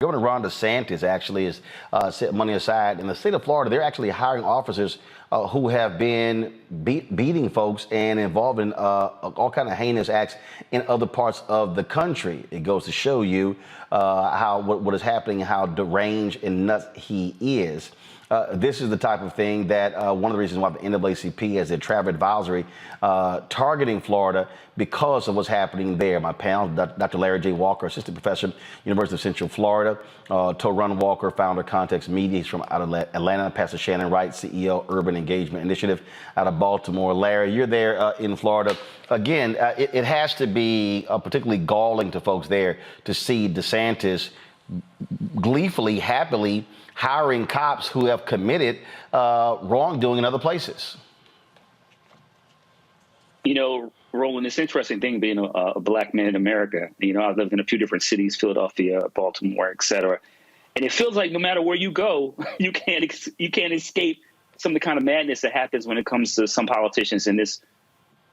Governor Ron DeSantis actually has set money aside. In the state of Florida, they're actually hiring officers who have been beating folks and involved in all kind of heinous acts in other parts of the country. It goes to show you what is happening, how deranged and nuts he is. This is the type of thing that one of the reasons why the NAACP has a travel advisory targeting Florida because of what's happening there. My panel, Dr. Larry J. Walker, assistant professor, University of Central Florida, Toron Walker, founder, Context Media. He's from out of Atlanta. Pastor Shannon Wright, CEO, Urban Engagement Initiative out of Baltimore. Larry, you're there in Florida. Again, it has to be particularly galling to folks there to see DeSantis gleefully, happily hiring cops who have committed wrongdoing in other places. You know, Roland, it's an interesting thing being a black man in America. You know, I've lived in a few different cities, Philadelphia, Baltimore, et cetera. And it feels like no matter where you go, you can't escape some of the kind of madness that happens when it comes to some politicians in this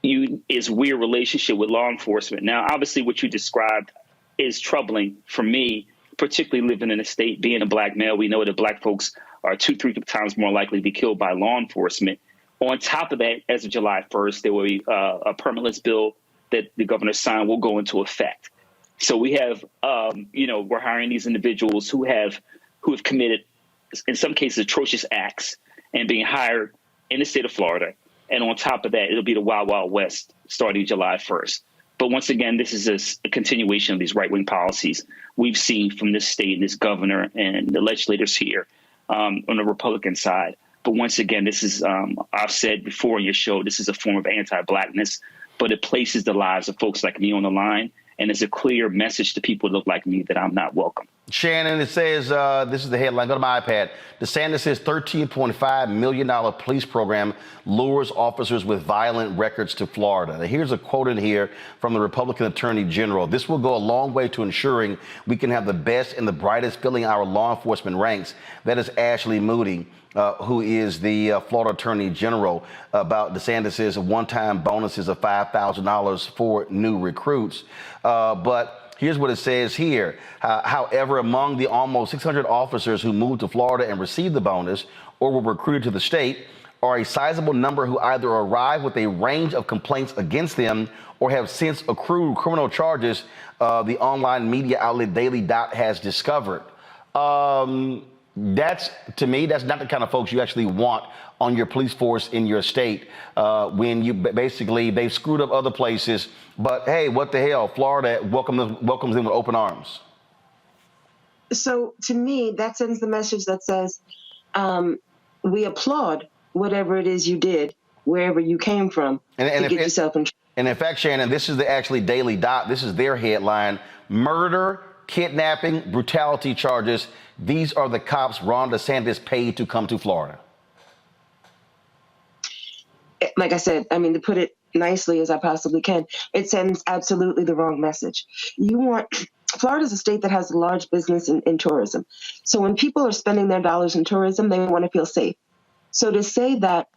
weird relationship with law enforcement. Now, obviously, what you described is troubling for me, particularly living in a state, being a black male. We know that black folks are 2-3 times more likely to be killed by law enforcement. On top of that, as of July 1st, there will be a permitless bill that the governor signed will go into effect. So we have, we're hiring these individuals who have committed, in some cases, atrocious acts and being hired in the state of Florida. And on top of that, it'll be the Wild Wild West starting July 1st. But once again, this is a continuation of these right-wing policies we've seen from this state and this governor and the legislators here on the Republican side. But once again, this is, I've said before in your show, this is a form of anti-blackness, but it places the lives of folks like me on the line. And it's a clear message to people who look like me that I'm not welcome. Shannon, it says, this is the headline, go to my iPad. DeSantis' $13.5 million police program lures officers with violent records to Florida. Now, here's a quote in here from the Republican Attorney General. This will go a long way to ensuring we can have the best and the brightest filling our law enforcement ranks. That is Ashley Moody, who is the Florida Attorney General, about DeSantis' one-time bonuses of $5,000 for new recruits. But here's what it says here. However, among the almost 600 officers who moved to Florida and received the bonus or were recruited to the state are a sizable number who either arrived with a range of complaints against them or have since accrued criminal charges, the online media outlet Daily Dot has discovered. That's, to me, that's not the kind of folks you actually want on your police force in your state when you basically, they've screwed up other places. But hey, what the hell? Florida welcomes them with open arms. So to me, that sends the message that says, we applaud whatever it is you did, wherever you came from, to get yourself in trouble. And in fact, Shannon, this is the actually Daily Dot. This is their headline: murder, kidnapping, brutality charges. These are the cops Ron DeSantis paid to come to Florida. Like I said, I mean, to put it nicely as I possibly can, it sends absolutely the wrong message. Florida is a state that has a large business in tourism. So when people are spending their dollars in tourism, they want to feel safe. So to say that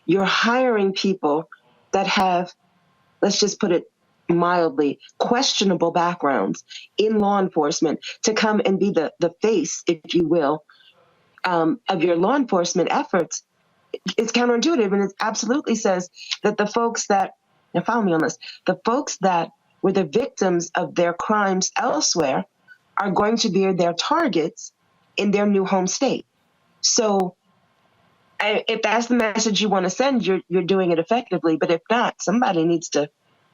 you're hiring people that have, let's just put it mildly, questionable backgrounds in law enforcement to come and be the face, if you will, of your law enforcement efforts, it's counterintuitive. And it absolutely says that the folks that, now follow me on this, the folks that were the victims of their crimes elsewhere are going to be their targets in their new home state. So if that's the message you want to send, you're doing it effectively. But if not, somebody needs to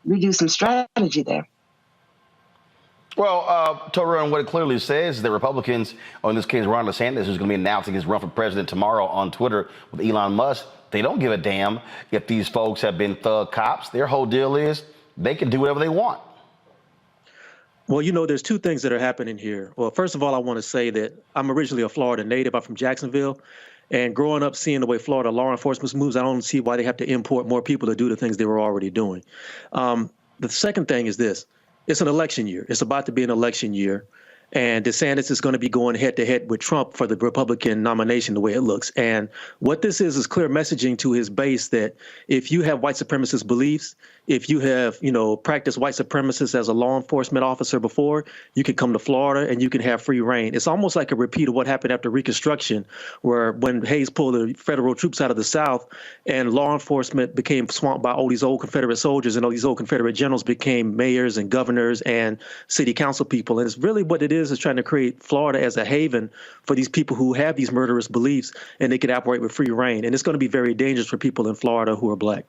redo some strategy there. Well, Toron, what it clearly says is that Republicans, or in this case, Ron DeSantis, who's going to be announcing his run for president tomorrow on Twitter with Elon Musk, they don't give a damn if these folks have been thug cops. Their whole deal is they can do whatever they want. Well, you know, there's two things that are happening here. Well, first of all, I want to say that I'm originally a Florida native. I'm from Jacksonville. And growing up, seeing the way Florida law enforcement moves, I don't see why they have to import more people to do the things they were already doing. The second thing is this. It's an election year. It's about to be an election year. And DeSantis is going to be going head-to-head with Trump for the Republican nomination, the way it looks. And what this is clear messaging to his base that if you have white supremacist beliefs, if you have, practiced white supremacist as a law enforcement officer before, you can come to Florida and you can have free reign. It's almost like a repeat of what happened after Reconstruction, where when Hayes pulled the federal troops out of the South and law enforcement became swamped by all these old Confederate soldiers, and all these old Confederate generals became mayors and governors and city council people. And it's really what it is trying to create Florida as a haven for these people who have these murderous beliefs, and they could operate with free reign. And it's going to be very dangerous for people in Florida who are black.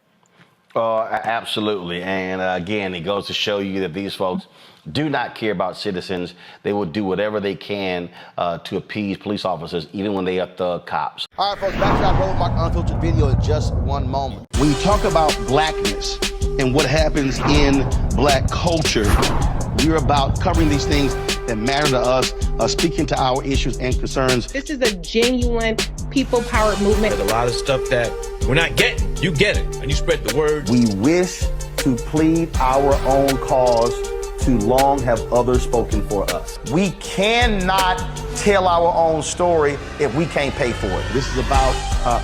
Absolutely. And again, it goes to show you that these folks do not care about citizens. They will do whatever they can to appease police officers, even when they are thug cops. All right, folks, back to our Roland Mark Unfiltered video in just one moment. When you talk about blackness and what happens in black culture, we're about covering these things that matter to us, speaking to our issues and concerns. This is a genuine people-powered movement. There's a lot of stuff that we're not getting. You get it, and you spread the word. We wish to plead our own cause. Too long have others spoken for us. We cannot tell our own story if we can't pay for it. This is about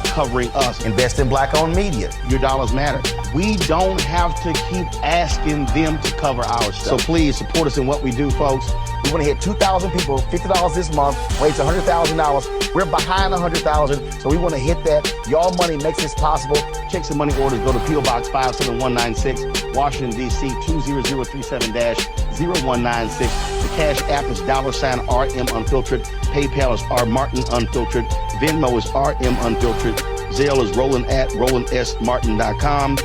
covering us. Invest in black-owned media. Your dollars matter. We don't have to keep asking them to cover our stuff. So please support us in what we do, folks. We want to hit 2,000 people, $50 this month, raise $100,000. We're behind 100,000, so we want to hit that. Y'all money makes this possible. Check some money orders. Go to P.O. Box 57196, Washington, D.C. 20037-0196. The Cash App is $RM Unfiltered. PayPal is R Martin Unfiltered. Venmo is RM Unfiltered. Zelle is Roland at RolandSMartin.com.